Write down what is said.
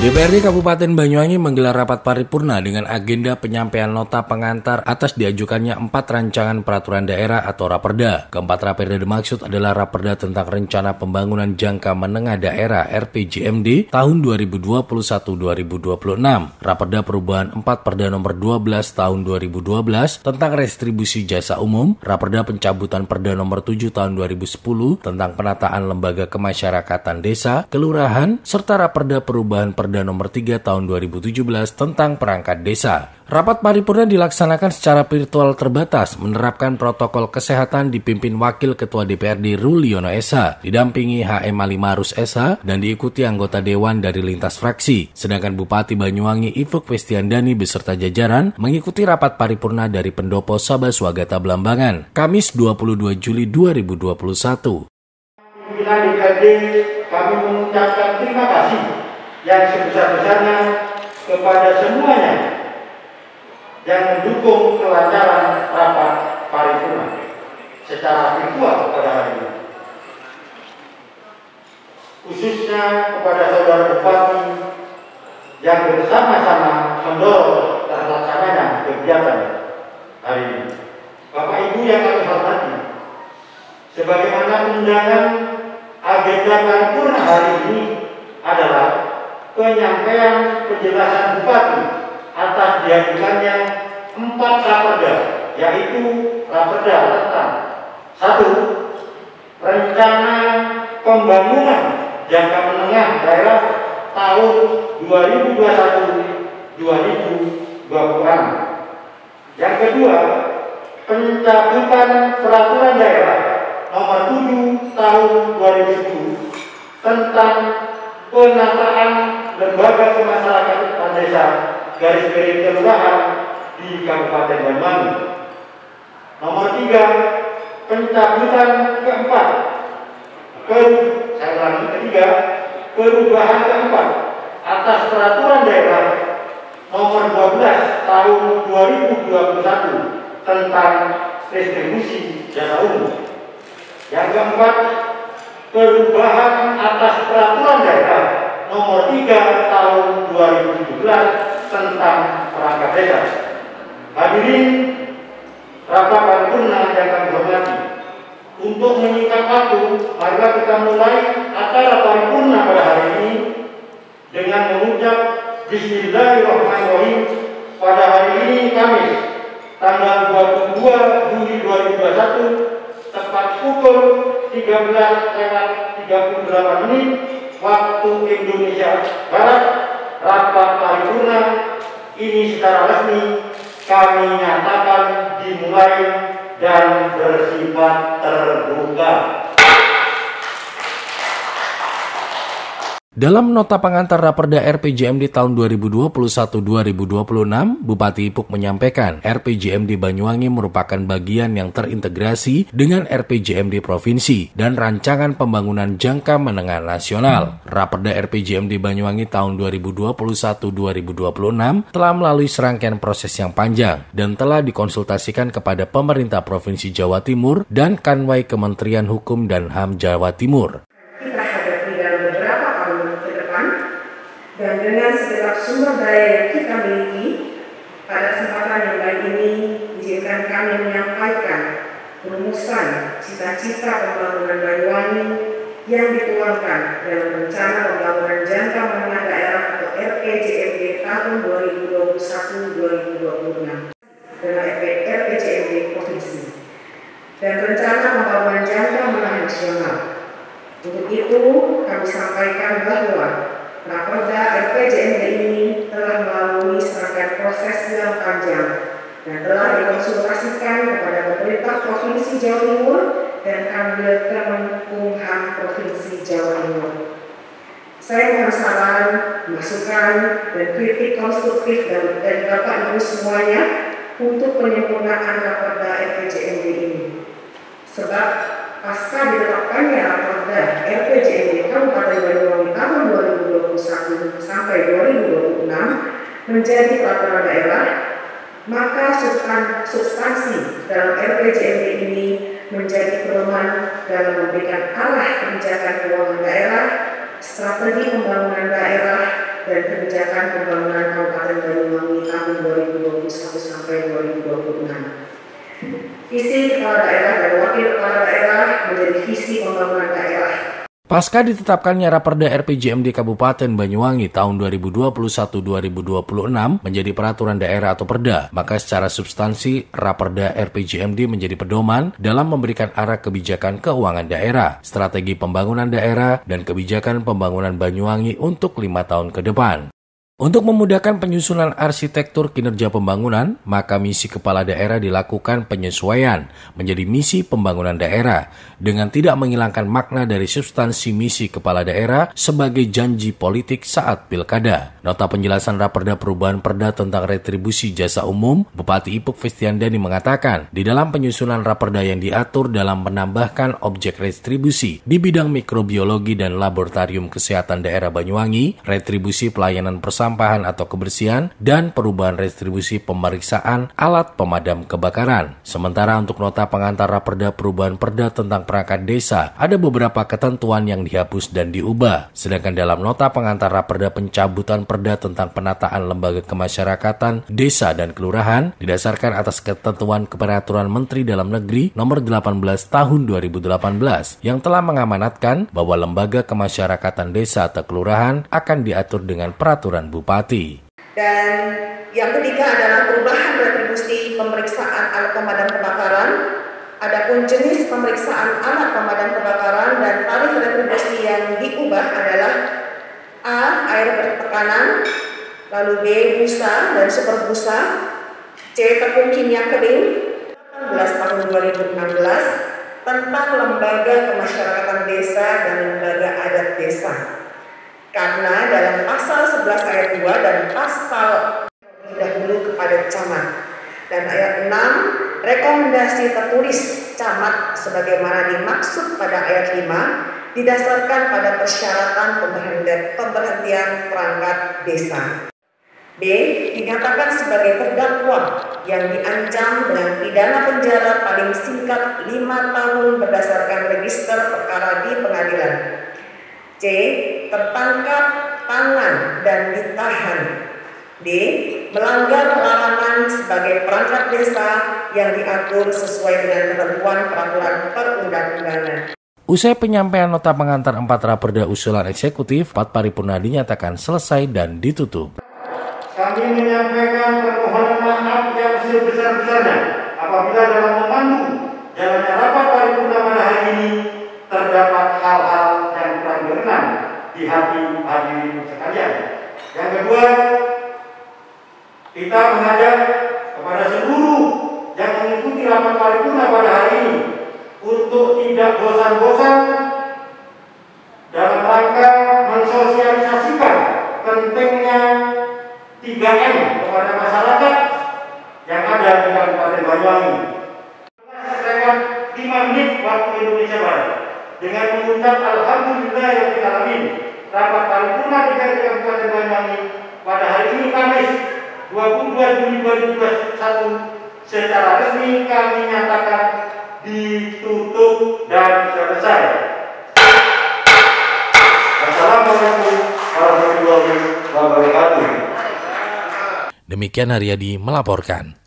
DPRD Kabupaten Banyuwangi menggelar rapat paripurna dengan agenda penyampaian nota pengantar atas diajukannya 4 rancangan peraturan daerah atau Raperda. Keempat Raperda dimaksud adalah Raperda tentang Rencana Pembangunan Jangka Menengah Daerah (RPJMD) tahun 2021-2026, Raperda Perubahan 4 Perda nomor 12 tahun 2012 tentang restribusi jasa umum, Raperda Pencabutan Perda nomor 7 tahun 2010 tentang penataan lembaga kemasyarakatan desa, kelurahan, serta Raperda Perubahan Perda nomor 3 tahun 2017 tentang perangkat desa. Rapat paripurna dilaksanakan secara virtual terbatas, menerapkan protokol kesehatan dipimpin Wakil Ketua DPRD Ruliono SH, didampingi HM Alimarus SH, dan diikuti anggota Dewan dari lintas fraksi. Sedangkan Bupati Banyuwangi Ivuk Festiandani beserta jajaran mengikuti rapat paripurna dari Pendopo Sabaswagata Belambangan, Kamis 22 Juli 2021. Pimpinan DPRD, kami mengucapkan terima kasih yang sebesar-besarnya kepada semuanya yang mendukung kelancaran rapat paripurna secara virtual pada hari ini. Khususnya kepada saudara Bupati yang bersama-sama mendorong terlaksananya kegiatan hari ini. Bapak Ibu yang kami hormati, sebagaimana undangan agenda paripurna hari ini adalah penyampaian penjelasan Bupati atas diajukannya 4 Raperda, yaitu Raperda tentang 1. Rencana Pembangunan Jangka Menengah Daerah tahun 2021-2026. Yang kedua, pencabutan Peraturan Daerah nomor 7 tahun 2010 tentang penataan lembaga kemasyarakatan desa garis-garis kelurahan di Kabupaten Banyuwangi. Nomor 3, pencabutan keempat, perubahan keempat atas Peraturan Daerah nomor 12 tahun 2021 tentang restribusi jasa umum. Yang keempat, perubahan atas Peraturan Daerah nomor 3 tahun 2017 tentang perangkat desa. Hadirin rapat paripurna yang kami hormati, untuk menyingkat waktu, mari kita mulai acara paripurna pada hari ini dengan mengucap Bismillahirrahmanirrahim. Pada hari ini Kamis, tanggal 22 Juli 2021, tepat pukul 13:38 waktu Indonesia Barat, rapat paripurna ini secara resmi kami nyatakan dimulai dan bersifat terbuka. Dalam nota pengantar Raperda RPJMD tahun 2021-2026, Bupati Ipuk menyampaikan RPJMD Banyuwangi merupakan bagian yang terintegrasi dengan RPJMD Provinsi dan Rancangan Pembangunan Jangka Menengah Nasional. Raperda RPJMD Banyuwangi tahun 2021-2026 telah melalui serangkaian proses yang panjang dan telah dikonsultasikan kepada pemerintah Provinsi Jawa Timur dan Kanwai Kementerian Hukum dan HAM Jawa Timur. Dan dengan segenap sumber daya yang kita miliki, pada kesempatan yang baik ini, izinkan kami menyampaikan rumusan cita-cita pembangunan Banyuwangi yang dituangkan dalam Rencana Pembangunan Jangka Menengah Daerah atau RPJMD tahun 2021-2026 dalam RPJMD Provinsi dan Rencana Pembangunan Jangka Menengah Nasional. Untuk itu, kami sampaikan bahwa Raperda RPJMD ini telah melalui serangkaian proses yang panjang dan telah dikonsultasikan kepada pemerintah Provinsi Jawa Timur dan Kanwil Kemenkumham Provinsi Jawa Timur. Saya mohon saran, masukan, dan kritik konstruktif dari Bapak Ibu semuanya untuk penyempurnaan Raperda RPJMD ini. Sebab pasca ditetapkannya Raperda RPJMD Kabupaten Banyuwangi tahun 2021 sampai 2026 menjadi peraturan daerah, maka substansi dalam RPJMD ini menjadi pedoman dalam memberikan arah kebijakan keuangan daerah, strategi pembangunan daerah, dan Kebijakan Pembangunan Kabupaten Banyuwangi tahun 2021 sampai 2026. Visi kepala daerah dan wakil kepala daerah menjadi visi pembangunan daerah. Pasca ditetapkannya Raperda RPJMD Kabupaten Banyuwangi tahun 2021-2026 menjadi peraturan daerah atau perda, maka secara substansi Raperda RPJMD menjadi pedoman dalam memberikan arah kebijakan keuangan daerah, strategi pembangunan daerah, dan kebijakan pembangunan Banyuwangi untuk 5 tahun ke depan. Untuk memudahkan penyusunan arsitektur kinerja pembangunan, maka misi kepala daerah dilakukan penyesuaian menjadi misi pembangunan daerah dengan tidak menghilangkan makna dari substansi misi kepala daerah sebagai janji politik saat pilkada. Nota penjelasan Raperda Perubahan Perda tentang Retribusi Jasa Umum, Bupati Ipuk Festiandani mengatakan, di dalam penyusunan Raperda yang diatur dalam menambahkan objek retribusi di bidang mikrobiologi dan laboratorium kesehatan daerah Banyuwangi, retribusi pelayanan persampahan atau kebersihan, dan perubahan retribusi pemeriksaan alat pemadam kebakaran. Sementara untuk nota pengantar Raperda Perubahan Perda tentang perangkat desa, ada beberapa ketentuan yang dihapus dan diubah. Sedangkan dalam nota pengantar Raperda pencabutan perda tentang penataan lembaga kemasyarakatan, desa, dan kelurahan, didasarkan atas ketentuan Peraturan Menteri Dalam Negeri Nomor 18 Tahun 2018 yang telah mengamanatkan bahwa lembaga kemasyarakatan desa atau kelurahan akan diatur dengan peraturan Bupati. Dan yang ketiga adalah perubahan retribusi pemeriksaan alat pemadam kebakaran. Adapun jenis pemeriksaan alat pemadam kebakaran dan tarif retribusi yang diubah adalah A. Air bertekanan, lalu B. Busa dan super busa, C. Tepung kimia kering, 18 tahun 2016 tentang lembaga kemasyarakatan desa dan lembaga adat desa. Karena dalam pasal 11 ayat 2 dan pasal dahulu kepada camat. Dan ayat 6, rekomendasi tertulis camat sebagaimana dimaksud pada ayat 5 didasarkan pada persyaratan pemberhentian perangkat desa. B. Dinyatakan sebagai terdakwa yang diancam dengan pidana penjara paling singkat 5 tahun berdasarkan register perkara di pengadilan. C. Tertangkap tangan dan ditahan. D. Melanggar larangan sebagai perangkat desa yang diatur sesuai dengan ketentuan peraturan perundang-undangan. Usai penyampaian nota pengantar 4 Raperda usulan eksekutif, 4 paripurna dinyatakan selesai dan ditutup. Kami menyampaikan permohonan maaf yang sebesar-besarnya apabila dalam memandu jalannya rapat paripurna pada hari ini terdapat hal-hal yang kurang berkenan di hati hadirin sekalian. Yang kedua, kita mengajak kepada seluruh yang mengikuti rapat paripurna pada hari ini untuk tidak bosan-bosan dalam rangka mensosialisasikan pentingnya 3M kepada masyarakat yang ada di Kabupaten Banyuwangi. Lewat 5 menit waktu Indonesia Barat dengan mengucap Alhamdulillahirabbil alamin, rapat paripurna DPRD Kabupaten Banyuwangi pada hari ini Kamis 22 Juli 2021 secara resmi kami nyatakan ditutup dan selesai. Wassalamualaikum warahmatullahi wabarakatuh. Demikian Haryadi melaporkan.